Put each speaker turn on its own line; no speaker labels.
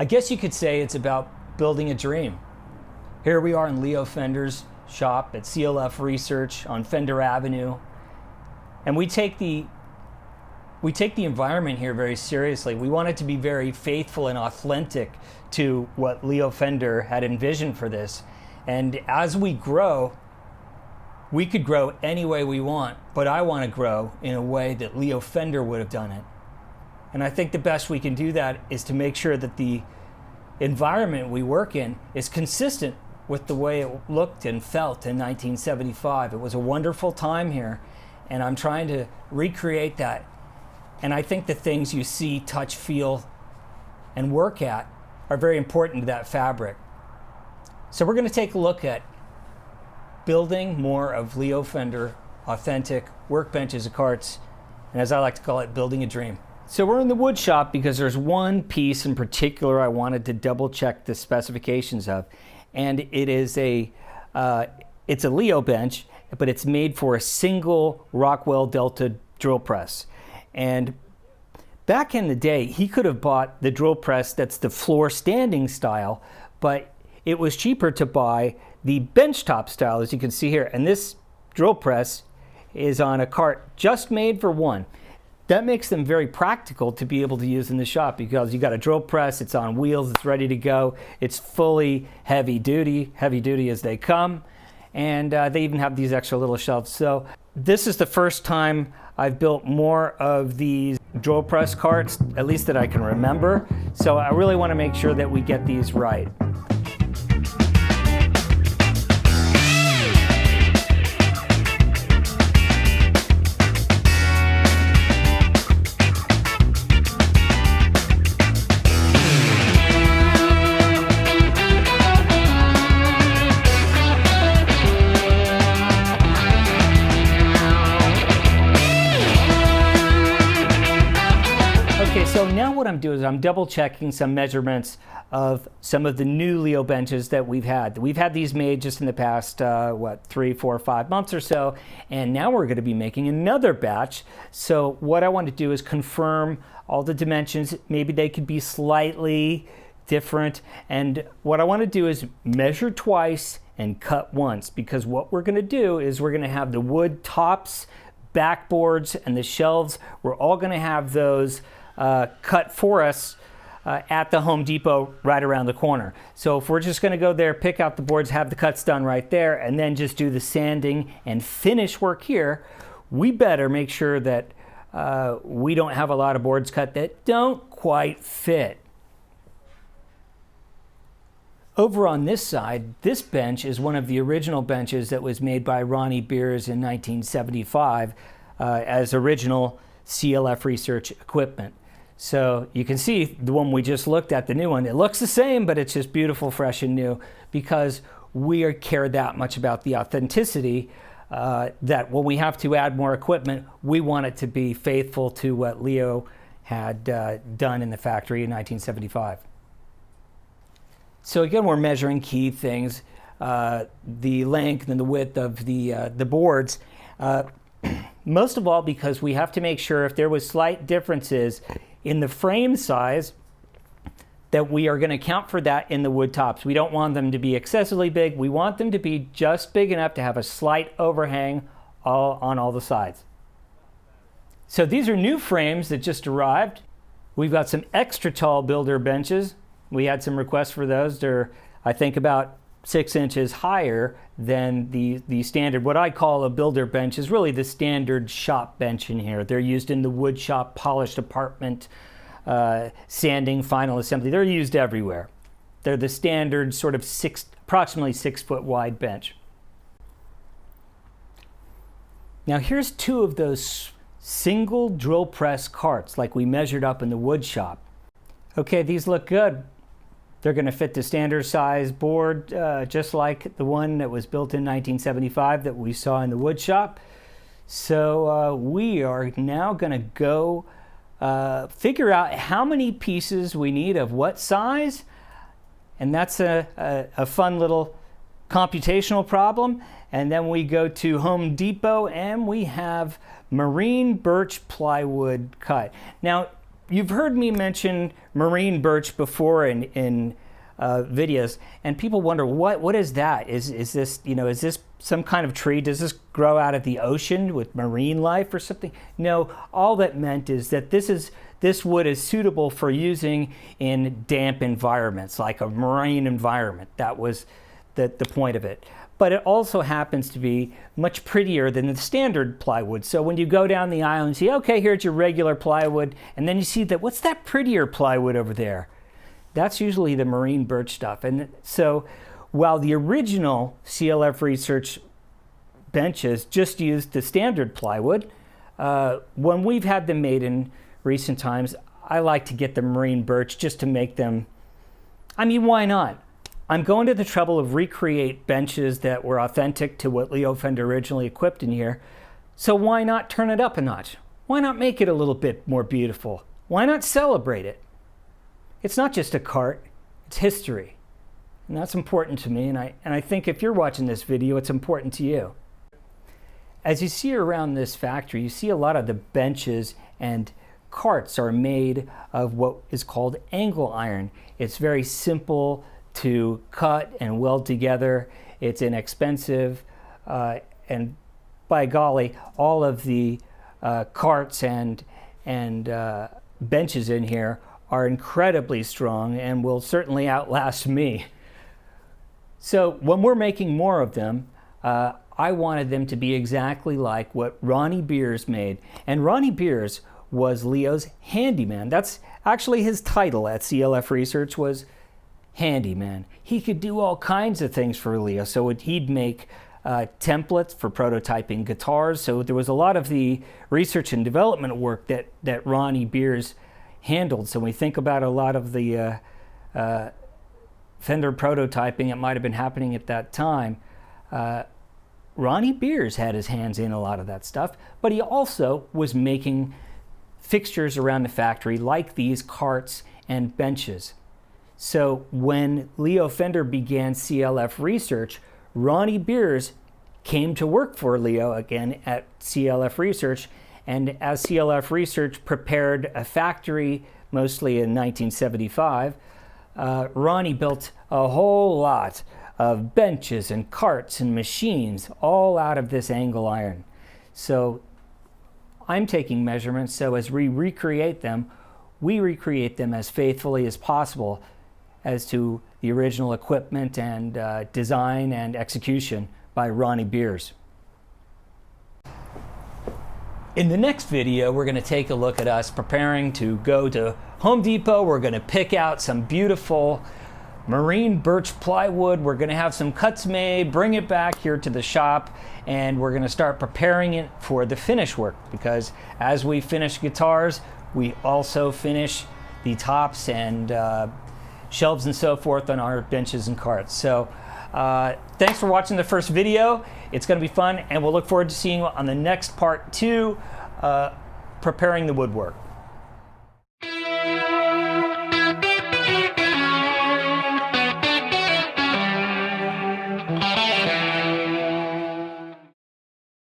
guess you could say it's about building a dream. Here we are in Leo Fenders' shop at CLF Research on Fender Avenue, and we take the environment here very seriously. We want it to be very faithful and authentic to what Leo Fender had envisioned for this. And as we grow, we could grow any way we want, but I want to grow in a way that Leo Fender would have done it. And I think the best we can do that is to make sure that the environment we work in is consistent with the way it looked and felt in 1975. It was a wonderful time here, and I'm trying to recreate that. And I think the things you see, touch, feel, and work at are very important to that fabric. So we're going to take a look at building more of Leo Fender authentic workbenches and carts, and as I like to call it, building a dream. So we're in the wood shop because there's one piece in particular I wanted to double check the specifications of, and it is it's a Leo bench, but it's made for a single Rockwell Delta drill press. And back in the day, he could have bought the drill press that's the floor standing style, but it was cheaper to buy the benchtop style, as you can see here. And this drill press is on a cart just made for one. That makes them very practical to be able to use in the shop because you got a drill press, it's on wheels, it's ready to go. It's fully heavy duty as they come. And they even have these extra little shelves. So this is the first time I've built more of these drill press carts, at least that I can remember. So I really want to make sure that we get these right. So now what I'm doing is I'm double checking some measurements of some of the new Leo benches that we've had. We've had these made just in the past, 3, 4, 5 months or so, and now we're going to be making another batch. So what I want to do is confirm all the dimensions. Maybe they could be slightly different, and what I want to do is measure twice and cut once, because what we're going to do is we're going to have the wood tops, backboards, and the shelves. We're all going to have those cut for us at the Home Depot right around the corner. So if we're just going to go there, pick out the boards, have the cuts done right there, and then just do the sanding and finish work here, we better make sure that we don't have a lot of boards cut that don't quite fit. Over on this side, this bench is one of the original benches that was made by Ronnie Beers in 1975 as original CLF Research equipment. So you can see the one we just looked at, the new one, it looks the same, but it's just beautiful, fresh and new, because we care that much about the authenticity that when we have to add more equipment, we want it to be faithful to what Leo had done in the factory in 1975. So again, we're measuring key things, the length and the width of the boards. Most of all because we have to make sure if there was slight differences in the frame size that we are going to account for that in the wood tops. We don't want them to be excessively big. We want them to be just big enough to have a slight overhang on all the sides. So these are new frames that just arrived. We've got some extra tall builder benches. We had some requests for those. They're, I think, about 6 inches higher than the standard. What I call a builder bench is really the standard shop bench in here. They're used in the wood shop, polished apartment, sanding, final assembly. They're used everywhere. They're the standard sort of approximately 6 foot wide bench. Now here's 2 of those single drill press carts like we measured up in the wood shop. Okay, these look good. They're going to fit the standard size board, just like the one that was built in 1975 that we saw in the wood shop. So we are now going to go figure out how many pieces we need of what size. And that's a fun little computational problem. And then we go to Home Depot and we have marine birch plywood cut. Now, you've heard me mention marine birch before in videos, and people wonder what is that? Is this, you know, is this some kind of tree? Does this grow out of the ocean with marine life or something? No, all that meant is that this wood is suitable for using in damp environments, like a marine environment. That was the point of it. But it also happens to be much prettier than the standard plywood. So when you go down the aisle and see, okay, here's your regular plywood, and then you see that, what's that prettier plywood over there? That's usually the marine birch stuff. And so while the original CLF Research benches just used the standard plywood, when we've had them made in recent times, I like to get the marine birch just to make them, I mean, why not? I'm going to the trouble of recreate benches that were authentic to what Leo Fender originally equipped in here. So why not turn it up a notch? Why not make it a little bit more beautiful? Why not celebrate it? It's not just a cart, it's history. And that's important to me, and I think if you're watching this video, it's important to you. As you see around this factory, you see a lot of the benches and carts are made of what is called angle iron. It's very simple to cut and weld together. It's inexpensive, and by golly, all of the carts and benches in here are incredibly strong and will certainly outlast me. So when we're making more of them, I wanted them to be exactly like what Ronnie Beers made. And Ronnie Beers was Leo's handyman. That's actually his title at CLF Research, was handyman. He could do all kinds of things for Leo. So he'd make templates for prototyping guitars. So there was a lot of the research and development work that Ronnie Beers handled. So when we think about a lot of the Fender prototyping, it might have been happening at that time. Ronnie Beers had his hands in a lot of that stuff, but he also was making fixtures around the factory like these carts and benches. So when Leo Fender began CLF Research, Ronnie Beers came to work for Leo again at CLF Research, and as CLF Research prepared a factory, mostly in 1975, Ronnie built a whole lot of benches and carts and machines, all out of this angle iron. So I'm taking measurements, so as we recreate them as faithfully as possible as to the original equipment and design and execution by Ronnie Beers. In the next video, we're going to take a look at us preparing to go to Home Depot. We're going to pick out some beautiful marine birch plywood. We're going to have some cuts made, bring it back here to the shop, and we're going to start preparing it for the finish work, because as we finish guitars, we also finish the tops and shelves and so forth on our benches and carts. So thanks for watching the first video. It's going to be fun, and we'll look forward to seeing you on the next part 2, preparing the woodwork.